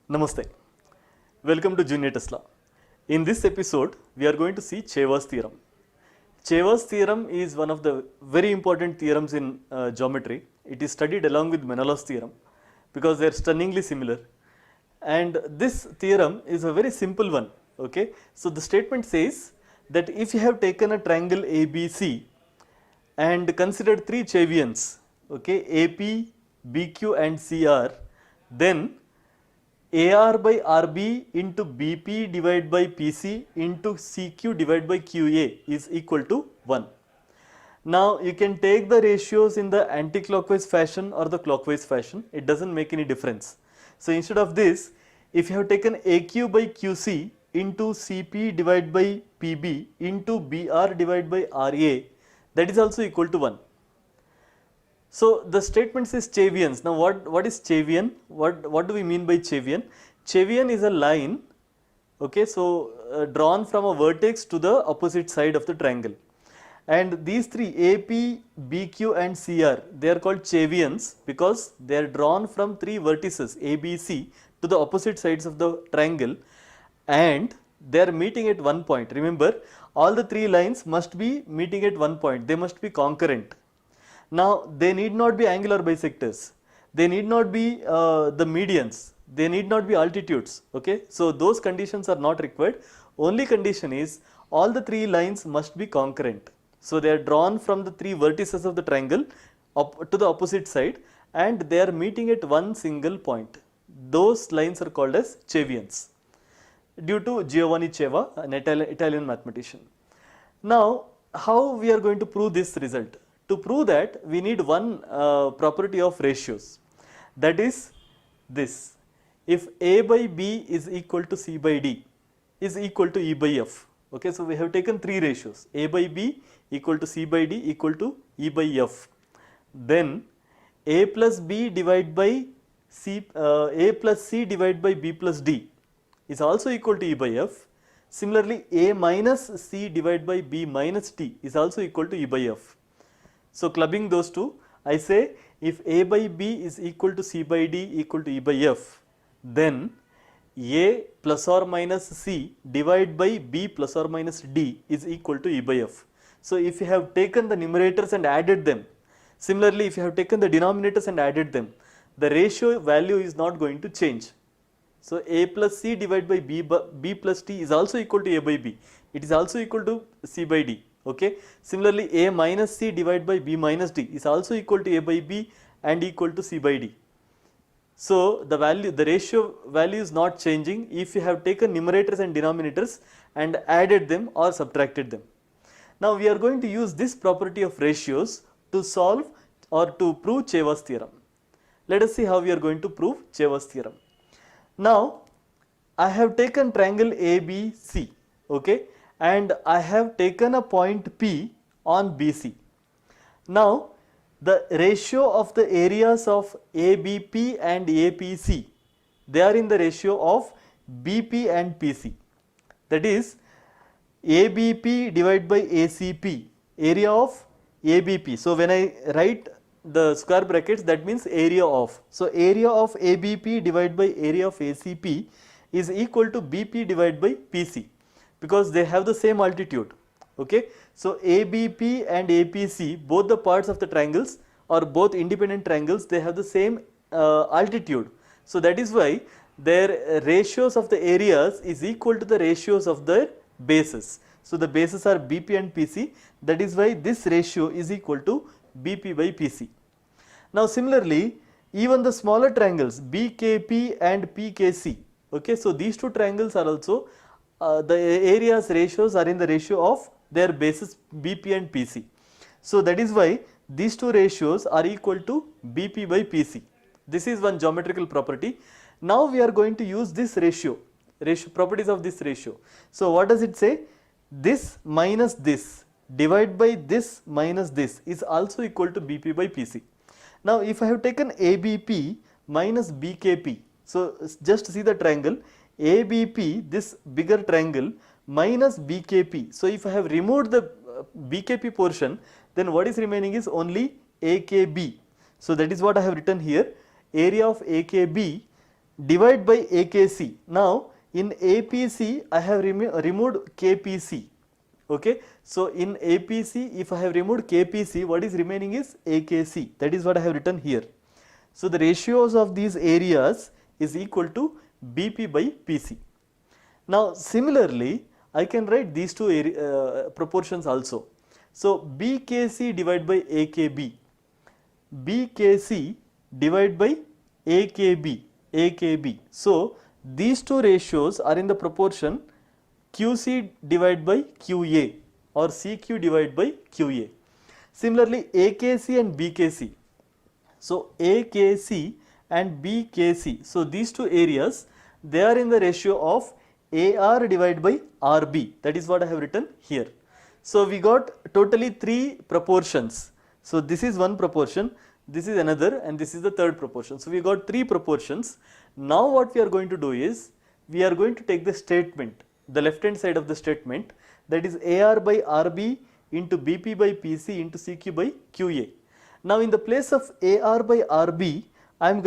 Namaste. Welcome to Junior Tesla. In this episode, we are going to see Chevar's theorem. Chevar's theorem is one of the very important theorems in geometry. It is studied along with Menelaus theorem because they are stunningly similar. And this theorem is a very simple one. Okay, so the statement says that if you have taken a triangle ABC and considered three Chevians, okay, AP, BQ, and CR, then AR by RB into BP divided by PC into CQ divided by QA is equal to 1. Now you can take the ratios in the anti-clockwise fashion or the clockwise fashion, it doesn't make any difference. So instead of this, if you have taken AQ by QC into CP divided by PB into BR divided by RA, that is also equal to 1. So the statement says Chevians. Now what is Chevian? What do we mean by Chevian? Chevian is a line, okay, so drawn from a vertex to the opposite side of the triangle. And these three AP, BQ and CR, they are called Chevians because they are drawn from three vertices ABC to the opposite sides of the triangle and they are meeting at one point. Remember, all the three lines must be meeting at one point, they must be concurrent. Now they need not be angular bisectors, they need not be the medians, they need not be altitudes, okay. So those conditions are not required, only condition is all the three lines must be concurrent. So they are drawn from the three vertices of the triangle up to the opposite side and they are meeting at one single point. Those lines are called as Chevians due to Giovanni Ceva, an Italian mathematician. Now how we are going to prove this result? To prove that, we need one property of ratios, that is this: if A by B is equal to C by D is equal to E by F. Okay, so we have taken three ratios: A by B equal to C by D equal to E by F. Then A plus B divided by A plus C divided by B plus D is also equal to E by F. Similarly, A minus C divided by B minus D is also equal to E by F. So clubbing those two, I say if A by B is equal to C by D equal to E by F, then A plus or minus C divided by B plus or minus D is equal to E by F. So if you have taken the numerators and added them, similarly if you have taken the denominators and added them, the ratio value is not going to change. So A plus C divided by B plus D is also equal to A by B, it is also equal to C by D. Okay. Similarly, A minus C divided by B minus D is also equal to A by B and equal to C by D. So the ratio value is not changing if you have taken numerators and denominators and added them or subtracted them. Now we are going to use this property of ratios to solve or to prove Chevar's theorem. Let us see how we are going to prove Chevar's theorem. Now I have taken triangle ABC, okay, and I have taken a point P on BC. Now the ratio of the areas of ABP and APC, they are in the ratio of BP and PC, that is ABP divided by ACP, area of ABP. So when I write the square brackets, that means area of. So area of ABP divided by area of ACP is equal to BP divided by PC, because they have the same altitude. Okay. So ABP and APC, both the parts of the triangles or both independent triangles, they have the same altitude. So that is why their ratios of the areas is equal to the ratios of their bases. So the bases are BP and PC, that is why this ratio is equal to BP by PC. Now similarly, even the smaller triangles BKP and PKC, okay, so these two triangles are also the areas ratios are in the ratio of their bases BP and PC. So that is why these two ratios are equal to BP by PC. This is one geometrical property. Now we are going to use this ratio properties of this ratio. So what does it say? This minus this divided by this minus this is also equal to BP by PC. Now if I have taken ABP minus BKP, so just see the triangle ABP, this bigger triangle, minus BKP. So if I have removed the BKP portion, then what is remaining is only AKB. So that is what I have written here, area of AKB divide by AKC. Now in APC I have removed KPC. Okay, so in APC if I have removed KPC, what is remaining is AKC. That is what I have written here. So the ratios of these areas is equal to BP by PC. Now similarly I can write these two proportions also. So BKC divided by AKB, BKC divided by AKB. So these two ratios are in the proportion QC divided by QA or CQ divided by QA. Similarly AKC and BKC. So AKC and BKC. So these two areas, they are in the ratio of AR divided by RB. That is what I have written here. So we got totally 3 proportions. So this is one proportion, this is another, and this is the third proportion. So we got 3 proportions. Now what we are going to do is, we are going to take the statement, the left hand side of the statement, that is AR by RB into BP by PC into CQ by QA. Now in the place of AR by RB, I am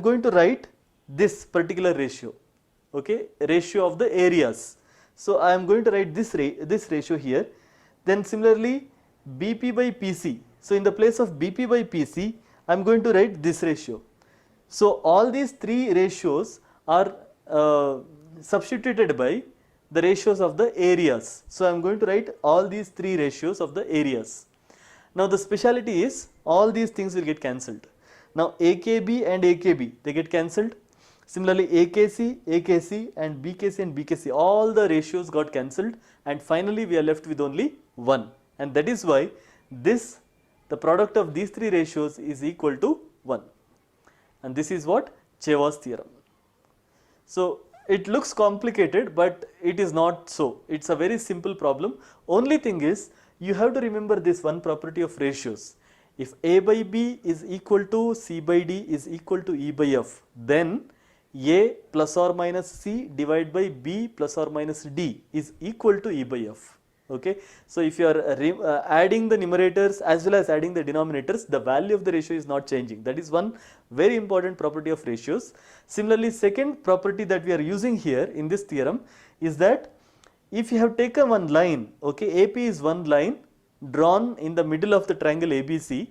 going to write this particular ratio. Okay, ratio of the areas. So I am going to write this ratio here. Then similarly BP by PC. So in the place of BP by PC, I am going to write this ratio. So all these 3 ratios are substituted by the ratios of the areas. So I am going to write all these 3 ratios of the areas. Now the speciality is all these things will get cancelled. Now AKB and AKB, they get cancelled. Similarly AKC and BKC, all the ratios got cancelled, and finally we are left with only 1, and that is why the product of these 3 ratios is equal to 1, and this is what Cheva's theorem. So it looks complicated, but it is not so. It's a very simple problem. Only thing is, you have to remember this one property of ratios. If A by B is equal to C by D is equal to E by F, then A plus or minus C divided by B plus or minus D is equal to E by F. Okay, so if you are adding the numerators as well as adding the denominators, the value of the ratio is not changing. That is one very important property of ratios. Similarly, second property that we are using here in this theorem is that if you have taken one line, okay, AP is one line drawn in the middle of the triangle ABC,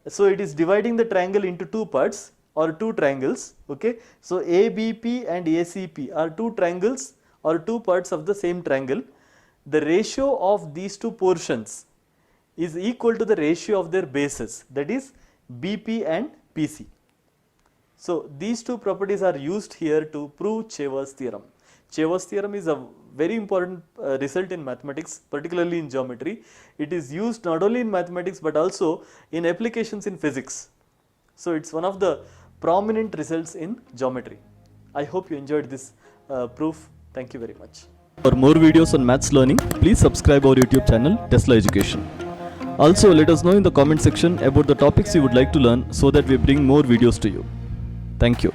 so it is dividing the triangle into 2 parts or 2 triangles. Okay, so ABP and ACP are 2 triangles or 2 parts of the same triangle. The ratio of these 2 portions is equal to the ratio of their bases, that is BP and PC. So these 2 properties are used here to prove Cheva's theorem. Cheva's theorem is a very important result in mathematics, particularly in geometry. It is used not only in mathematics but also in applications in physics. So it's one of the prominent results in geometry. I hope you enjoyed this proof. Thank you very much. For more videos on maths learning, please subscribe our YouTube channel Tesla Education. Also, let us know in the comment section about the topics you would like to learn so that we bring more videos to you. Thank you.